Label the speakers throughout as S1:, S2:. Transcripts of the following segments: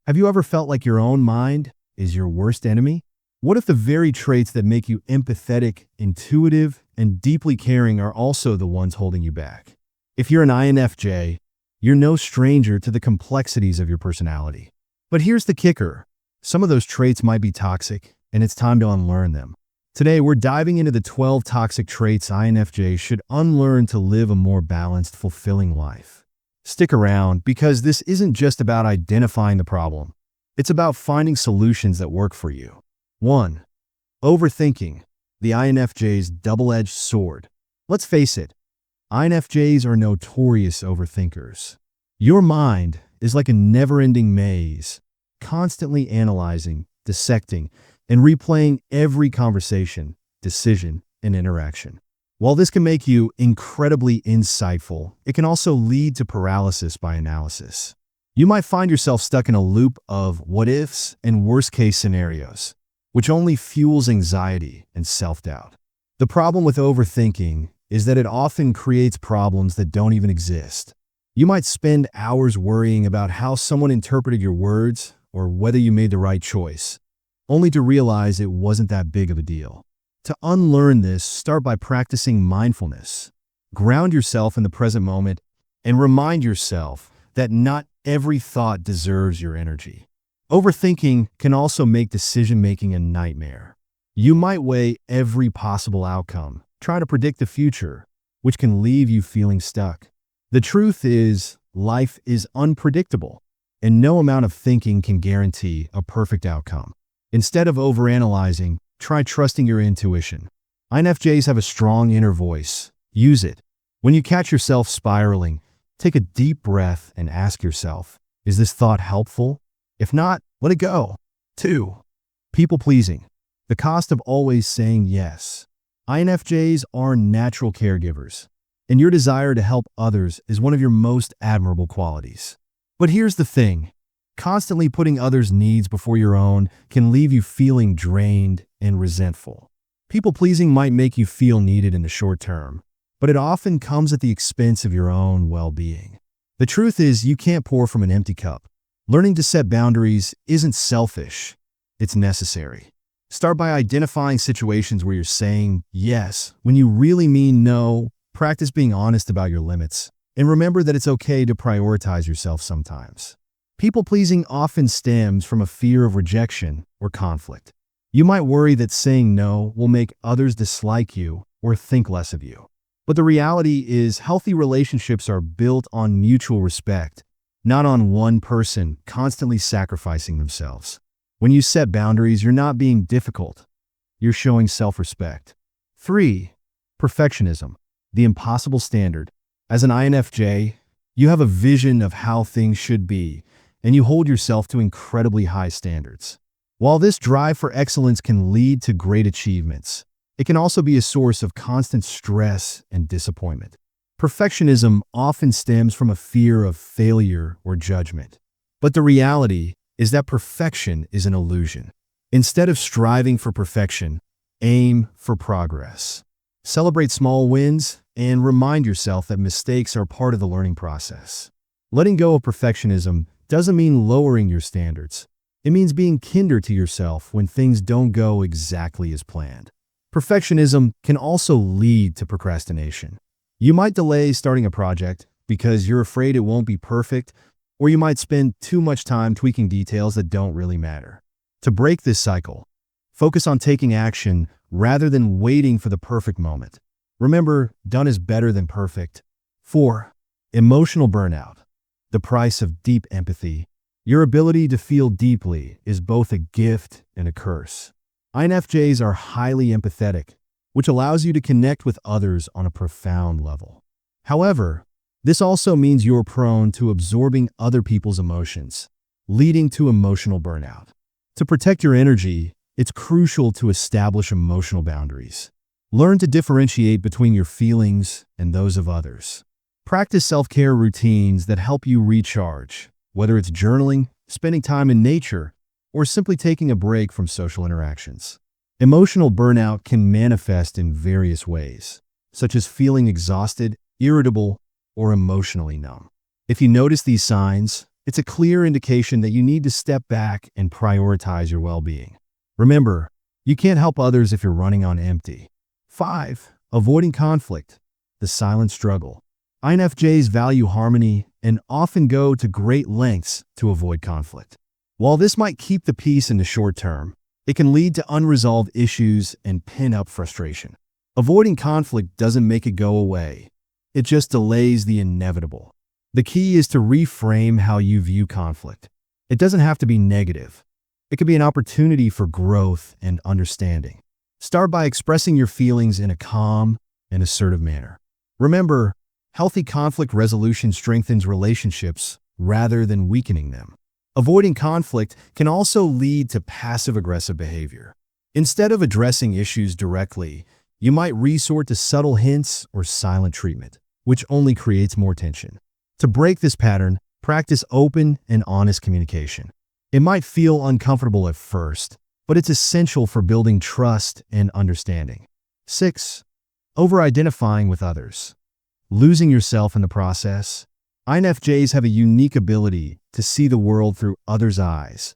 S1: Have you ever felt like your own mind is your worst enemy? What if the very traits that make you empathetic, intuitive, and deeply caring are also the ones holding you back? If you're an INFJ, you're no stranger to the complexities of your personality. But here's the kicker. Some of those traits might be toxic, and it's time to unlearn them. Today, we're diving into the 12 toxic traits INFJs should unlearn to live a more balanced, fulfilling life. Stick around, because this isn't just about identifying the problem. It's about finding solutions that work for you. 1. Overthinking, the INFJ's double-edged sword. Let's face it, INFJs are notorious overthinkers. Your mind is like a never-ending maze, constantly analyzing, dissecting, and replaying every conversation, decision, and interaction. While this can make you incredibly insightful, it can also lead to paralysis by analysis. You might find yourself stuck in a loop of what-ifs and worst-case scenarios, which only fuels anxiety and self-doubt. The problem with overthinking is that it often creates problems that don't even exist. You might spend hours worrying about how someone interpreted your words or whether you made the right choice, only to realize it wasn't that big of a deal. To unlearn this, start by practicing mindfulness. Ground yourself in the present moment and remind yourself that not every thought deserves your energy. Overthinking can also make decision-making a nightmare. You might weigh every possible outcome, trying to predict the future, which can leave you feeling stuck. The truth is, life is unpredictable, and no amount of thinking can guarantee a perfect outcome. Instead of overanalyzing, try trusting your intuition. INFJs have a strong inner voice. Use it. When you catch yourself spiraling, take a deep breath and ask yourself, is this thought helpful? If not, let it go. 2. People-pleasing, the cost of always saying yes. INFJs are natural caregivers, and your desire to help others is one of your most admirable qualities. But here's the thing. Constantly putting others' needs before your own can leave you feeling drained and resentful. People-pleasing might make you feel needed in the short term, but it often comes at the expense of your own well-being. The truth is, you can't pour from an empty cup. Learning to set boundaries isn't selfish, it's necessary. Start by identifying situations where you're saying yes when you really mean no. Practice being honest about your limits, and remember that it's okay to prioritize yourself sometimes. People-pleasing often stems from a fear of rejection or conflict. You might worry that saying no will make others dislike you or think less of you. But the reality is, healthy relationships are built on mutual respect, not on one person constantly sacrificing themselves. When you set boundaries, you're not being difficult. You're showing self-respect. 3. Perfectionism, the impossible standard. As an INFJ, you have a vision of how things should be, and you hold yourself to incredibly high standards. While this drive for excellence can lead to great achievements, it can also be a source of constant stress and disappointment. Perfectionism often stems from a fear of failure or judgment. But the reality is that perfection is an illusion. Instead of striving for perfection, aim for progress. Celebrate small wins and remind yourself that mistakes are part of the learning process. Letting go of perfectionism doesn't mean lowering your standards. It means being kinder to yourself when things don't go exactly as planned. Perfectionism can also lead to procrastination. You might delay starting a project because you're afraid it won't be perfect, or you might spend too much time tweaking details that don't really matter. To break this cycle, focus on taking action rather than waiting for the perfect moment. Remember, done is better than perfect. 4. Emotional burnout, the price of deep empathy. Your ability to feel deeply is both a gift and a curse. INFJs are highly empathetic, which allows you to connect with others on a profound level. However, this also means you're prone to absorbing other people's emotions, leading to emotional burnout. To protect your energy, it's crucial to establish emotional boundaries. Learn to differentiate between your feelings and those of others. Practice self-care routines that help you recharge, whether it's journaling, spending time in nature, or simply taking a break from social interactions. Emotional burnout can manifest in various ways, such as feeling exhausted, irritable, or emotionally numb. If you notice these signs, It's a clear indication that you need to step back and prioritize your well-being. Remember, you can't help others if you're running on empty. 5. Avoiding conflict, the silent struggle. INFJs value harmony and often go to great lengths to avoid conflict. While this might keep the peace in the short term, it can lead to unresolved issues and pin-up frustration. Avoiding conflict doesn't make it go away. It just delays the inevitable. The key is to reframe how you view conflict. It doesn't have to be negative. It could be an opportunity for growth and understanding. Start by expressing your feelings in a calm and assertive manner. Remember, healthy conflict resolution strengthens relationships rather than weakening them. Avoiding conflict can also lead to passive-aggressive behavior. Instead of addressing issues directly, you might resort to subtle hints or silent treatment, which only creates more tension. To break this pattern, practice open and honest communication. It might feel uncomfortable at first, but it's essential for building trust and understanding. 6. Over-identifying with others. Losing yourself in the process. INFJs have a unique ability to see the world through others' eyes,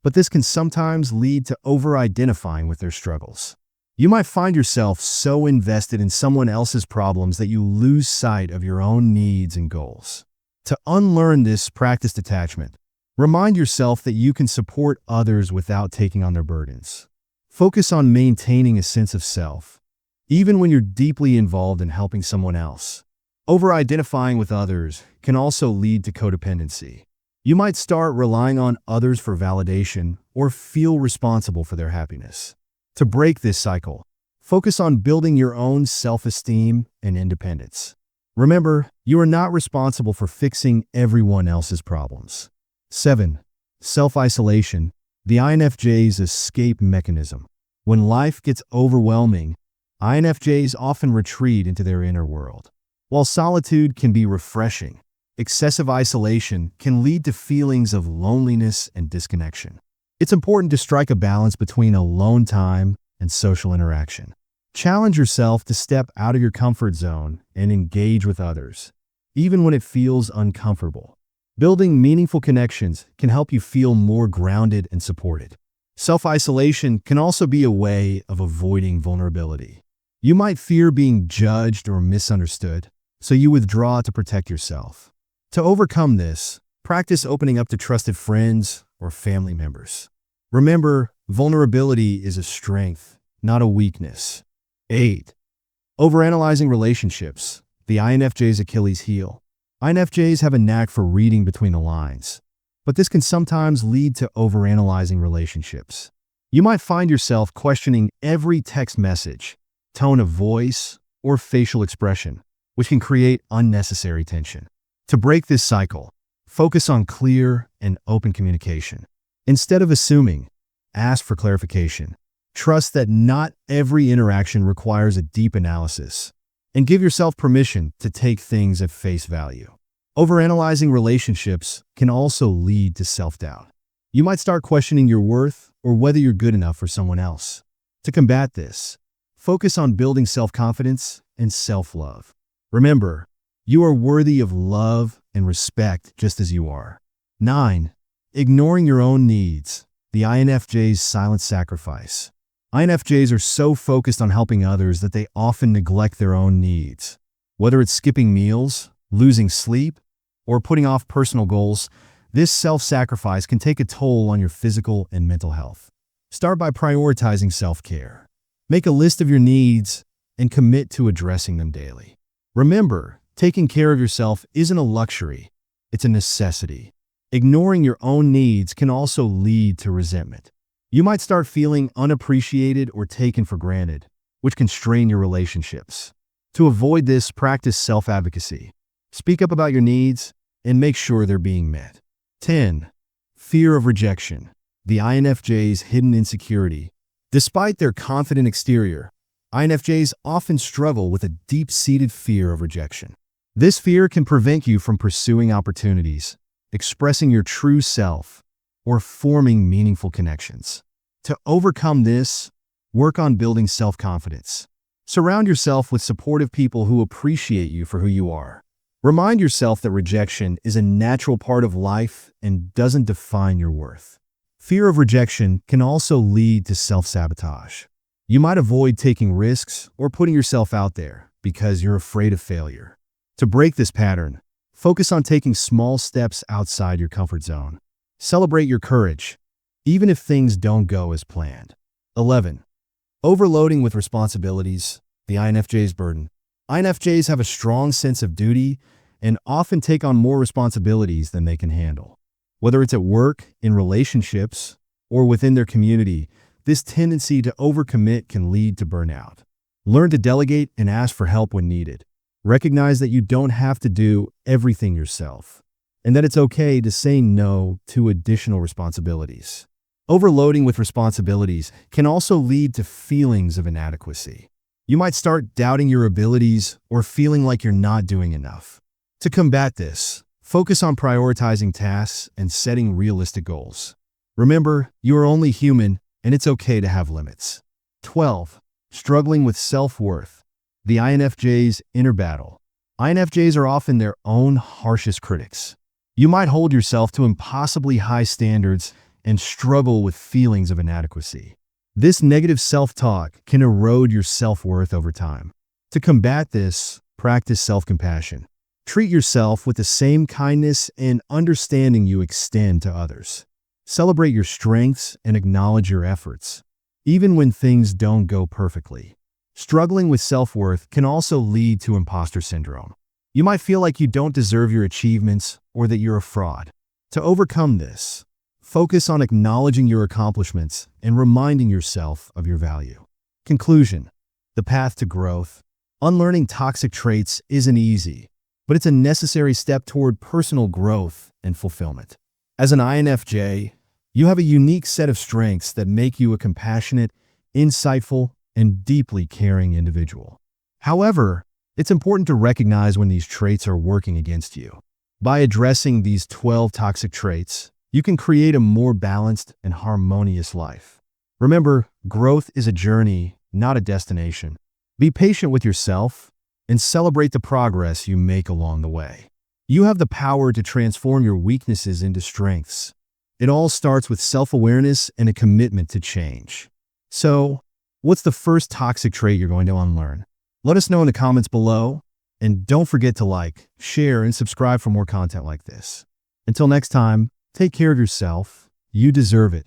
S1: but this can sometimes lead to over-identifying with their struggles. You might find yourself so invested in someone else's problems that you lose sight of your own needs and goals. To unlearn this, practice detachment. Remind yourself that you can support others without taking on their burdens. Focus on maintaining a sense of self, even when you're deeply involved in helping someone else. Over-identifying with others can also lead to codependency. You might start relying on others for validation or feel responsible for their happiness. To break this cycle, focus on building your own self-esteem and independence. Remember, you are not responsible for fixing everyone else's problems. 7. Self-isolation, the INFJ's escape mechanism. When life gets overwhelming, INFJs often retreat into their inner world. While solitude can be refreshing, excessive isolation can lead to feelings of loneliness and disconnection. It's important to strike a balance between alone time and social interaction. Challenge yourself to step out of your comfort zone and engage with others, even when it feels uncomfortable. Building meaningful connections can help you feel more grounded and supported. Self-isolation can also be a way of avoiding vulnerability. You might fear being judged or misunderstood, so you withdraw to protect yourself. To overcome this, practice opening up to trusted friends or family members. Remember, vulnerability is a strength, not a weakness. 8. Overanalyzing relationships, the INFJ's Achilles heel. INFJs have a knack for reading between the lines, but this can sometimes lead to overanalyzing relationships. You might find yourself questioning every text message, tone of voice, or facial expression, which can create unnecessary tension. To break this cycle, focus on clear and open communication. Instead of assuming, ask for clarification. Trust that not every interaction requires a deep analysis, and give yourself permission to take things at face value. Overanalyzing relationships can also lead to self-doubt. You might start questioning your worth or whether you're good enough for someone else. To combat this, focus on building self-confidence and self-love. Remember, you are worthy of love and respect just as you are. 9. Ignoring your own needs, the INFJ's silent sacrifice. INFJs are so focused on helping others that they often neglect their own needs. Whether it's skipping meals, losing sleep, or putting off personal goals, this self-sacrifice can take a toll on your physical and mental health. Start by prioritizing self-care. Make a list of your needs and commit to addressing them daily. Remember, taking care of yourself isn't a luxury, it's a necessity. Ignoring your own needs can also lead to resentment. You might start feeling unappreciated or taken for granted, which can strain your relationships. To avoid this, practice self-advocacy. Speak up about your needs and make sure they're being met. 10. Fear of rejection, the INFJ's hidden insecurity. Despite their confident exterior, INFJs often struggle with a deep-seated fear of rejection. This fear can prevent you from pursuing opportunities, expressing your true self, or forming meaningful connections. To overcome this, work on building self-confidence. Surround yourself with supportive people who appreciate you for who you are. Remind yourself that rejection is a natural part of life and doesn't define your worth. Fear of rejection can also lead to self-sabotage. You might avoid taking risks or putting yourself out there because you're afraid of failure. To break this pattern, focus on taking small steps outside your comfort zone. Celebrate your courage, even if things don't go as planned. 11. Overloading with responsibilities, the INFJ's burden. INFJs have a strong sense of duty and often take on more responsibilities than they can handle. Whether it's at work, in relationships, or within their community, this tendency to overcommit can lead to burnout. Learn to delegate and ask for help when needed. Recognize that you don't have to do everything yourself, and that it's okay to say no to additional responsibilities. Overloading with responsibilities can also lead to feelings of inadequacy. You might start doubting your abilities or feeling like you're not doing enough. To combat this, focus on prioritizing tasks and setting realistic goals. Remember, you are only human, and it's okay to have limits. 12. Struggling with self-worth, the INFJ's inner battle. INFJs are often their own harshest critics. You might hold yourself to impossibly high standards and struggle with feelings of inadequacy. This negative self-talk can erode your self-worth over time. To combat this, practice self-compassion. Treat yourself with the same kindness and understanding you extend to others. Celebrate your strengths and acknowledge your efforts, even when things don't go perfectly. Struggling with self-worth can also lead to imposter syndrome. You might feel like you don't deserve your achievements or that you're a fraud. To overcome this, focus on acknowledging your accomplishments and reminding yourself of your value. Conclusion: the path to growth. Unlearning toxic traits isn't easy, but it's a necessary step toward personal growth and fulfillment. As an INFJ, you have a unique set of strengths that make you a compassionate, insightful, and deeply caring individual. However, it's important to recognize when these traits are working against you. By addressing these 12 toxic traits, you can create a more balanced and harmonious life. Remember, growth is a journey, not a destination. Be patient with yourself and celebrate the progress you make along the way. You have the power to transform your weaknesses into strengths. It all starts with self-awareness and a commitment to change. So, what's the first toxic trait you're going to unlearn? Let us know in the comments below, and don't forget to like, share, and subscribe for more content like this. Until next time, take care of yourself. You deserve it.